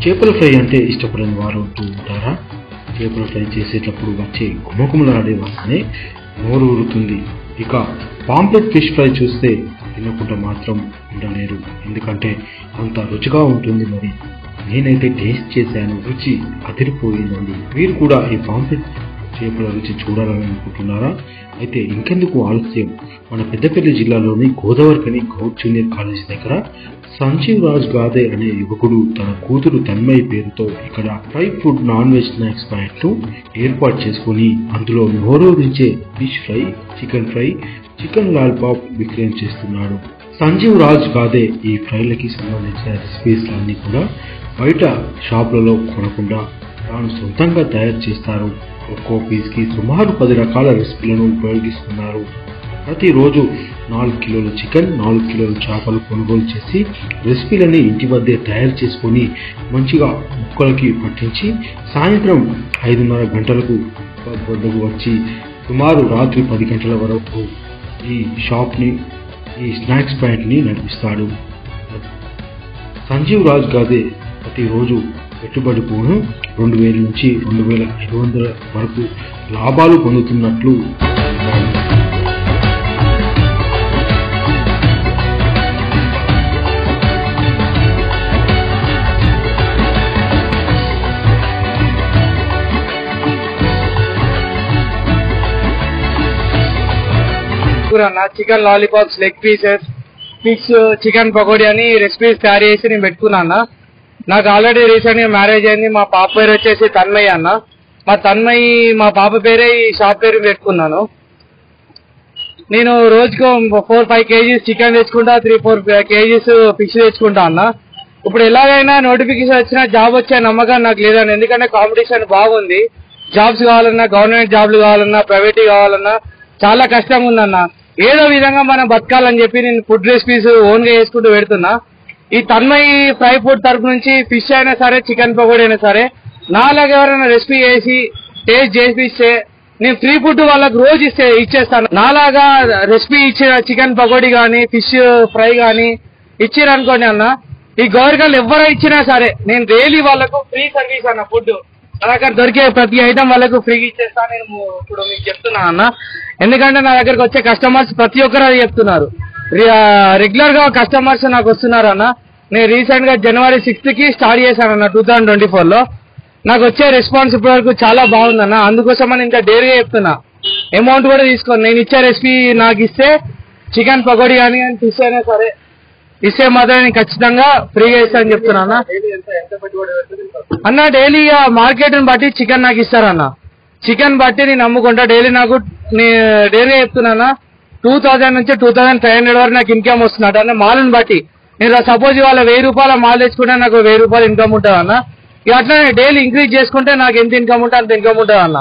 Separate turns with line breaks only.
చేపల ఫ్రై అంటే ఇష్టపడని వారు ఉంటూ ఉంటారా? చేపల ఫ్రై చేసేటప్పుడు వచ్చే గుమగుమలాడే వాసనే నోరు ఊరుతుంది. ఇక పాంప్లెట్ ఫిష్ ఫ్రై చూస్తే తినకుండా మాత్రం ఉండలేరు, ఎందుకంటే అంత రుచిగా ఉంటుంది. మరి నేనైతే టేస్ట్ చేశాను, రుచి అదిరిపోయిందండి. మీరు కూడా ఈ పాంప్లెట్ చేపల రుచి చూడాలని అనుకుంటున్నారా? అయితే ఇంకెందుకు ఆలస్యం, మన పెద్దపల్లి జిల్లాలోని గోదావరికని గౌడ్ జూనియర్ కాలేజ్ దగ్గర సంజీవ్ రాజ్ గాదే అనే యువకుడు తన కూతురు తన్మయ్ పేరుతో ఇక్కడ fry food non veg snacks point ను ఏర్పాటు చేసుకుని అందులో నోరూరించే fish fry, chicken fry, chicken lollipop విక్రయం చేస్తున్నాడు. సంజీవ్ రాజ్ గాదే ఈ ఫ్రైలకి సంబంధించిన రెసిపీస్ అన్ని కూడా బయట షాపులలో కొనకుండా తాను సొంతంగా తయారు చేస్తారు. ఒక్కో పీస్ కి సుమారు 10 రకాల రెసిపీలను ఉపయోగిస్తున్నారు. ప్రతిరోజు 4 కిలోల చికెన్, 4 కిలోల చేపలు కొనుగోలు చేసి రెసిపీలని ఇంటి వద్దే తయారు చేసుకుని మంచిగా ముక్కలకి పట్టించి సాయంత్రం 5:30 గంటలకు వద్దకు వచ్చి సుమారు రాత్రి 10 గంటల వరకు ఈ షాప్ని, ఈ స్నాక్స్ పాయింట్ ని నడిపిస్తాడు. సంజీవ్ రాజ్ గాదే ప్రతిరోజు పెట్టుబడికి 2000 నుంచి 2500 వరకు లాభాలు పొందుతున్నట్లు
chicken lollipops, leg pieces, fish, chicken pakodi అని రెసిపీస్ తయారు చేసి నేను పెట్టుకున్నా. నాకు ఆల్రెడీ రీసెంట్ గా మ్యారేజ్ అయింది. మా పాప పేరు వచ్చేసి తన్మయ్ అన్న. మా పాప పేరే ఈ షాప్ పేరు పెట్టుకున్నాను. నేను రోజుకు 4-5 కేజీస్ చికెన్ తెచ్చుకుంటా, 3-4 కేజీస్ ఫిష్ తెచ్చుకుంటా అన్న. ఇప్పుడు ఎలాగైనా నోటిఫికేషన్ వచ్చినా జాబ్ వచ్చే నమ్మకం నాకు లేదన్న, ఎందుకంటే కాంపిటీషన్ బాగుంది. జాబ్స్ కావాలన్నా, గవర్నమెంట్ జాబ్లు కావాలన్నా, ప్రైవేట్ కావాలన్నా చాలా కష్టంగా ఉందన్న. ఏదో విధంగా మనం బతకాలని చెప్పి నేను ఫుడ్ రెసిపీస్ ఓన్ గా చేసుకుంటూ పెడుతున్నా. ఈ తన్మయ్ ఫ్రై ఫుడ్ తరపు నుంచి ఫిష్ అయినా సరే, చికెన్ పకోడీ అయినా సరే, నాలాగా ఎవరైనా రెసిపీ చేసి టేస్ట్ చేపిస్తే నేను ఫ్రీ ఫుడ్ వాళ్ళకి రోజు ఇచ్చేస్తాను. నాలాగా రెసిపీ ఇచ్చిన చికెన్ పకోడీ గానీ, ఫిష్ ఫ్రై గానీ ఇచ్చిరనుకోండి అన్న, ఈ గవర్నమెంట్ ఎవరో ఇచ్చినా సరే నేను డైలీ వాళ్ళకు ఫ్రీ సర్వీస్ అన్న. ఫుడ్ నా దగ్గర దొరికే ప్రతి ఐటమ్ వాళ్ళకు ఫ్రీగా ఇచ్చేస్తా. నేను ఇప్పుడు మీకు చెప్తున్నా అన్న, ఎందుకంటే నా దగ్గరకు వచ్చే కస్టమర్స్ ప్రతి ఒక్కరు అది చెప్తున్నారు. రెగ్యులర్ గా కస్టమర్స్ నాకు వస్తున్నారు అన్న. నేను రీసెంట్ గా January 6th కి స్టార్ట్ చేశానన్న 2024 లో. నాకు వచ్చే రెస్పాన్స్ ఇప్పటి వరకు చాలా బాగుందన్న. అందుకోసం అని ఇంకా డైరీగా చెప్తున్నా, అమౌంట్ కూడా తీసుకోను. నేను ఇచ్చే రెసిపీ నాకు ఇస్తే చికెన్ పకోడీ కానీ ఫిష్ అయినా సరే ఇస్తే మాత్రం నేను ఖచ్చితంగా ఫ్రీగా ఇస్తానని చెప్తున్నా అన్న. డైలీ మార్కెట్ ని బట్టి చికెన్ నాకు ఇస్తారన్న. చికెన్ బట్టి నేను అమ్ముకుంటా. డైలీ నాకు డైరీగా చెప్తున్నా 2000 నుంచి 2500 వరకు నాకు ఇన్కమ్ వస్తున్నట్టు అన్న. మాల్ని బట్టి నేను సపోజ్ వాళ్ళ 1000 రూపాయల మాల్ తెచ్చుకుంటే నాకు 1000 రూపాయలు ఇన్కమ్ ఉంటుంది అన్న. అట్లా డైలీ ఇంక్రీజ్ చేసుకుంటే నాకు ఎంత ఇన్కమ్ ఉంటే అంత ఇన్కమ్ ఉంటుంది అన్న.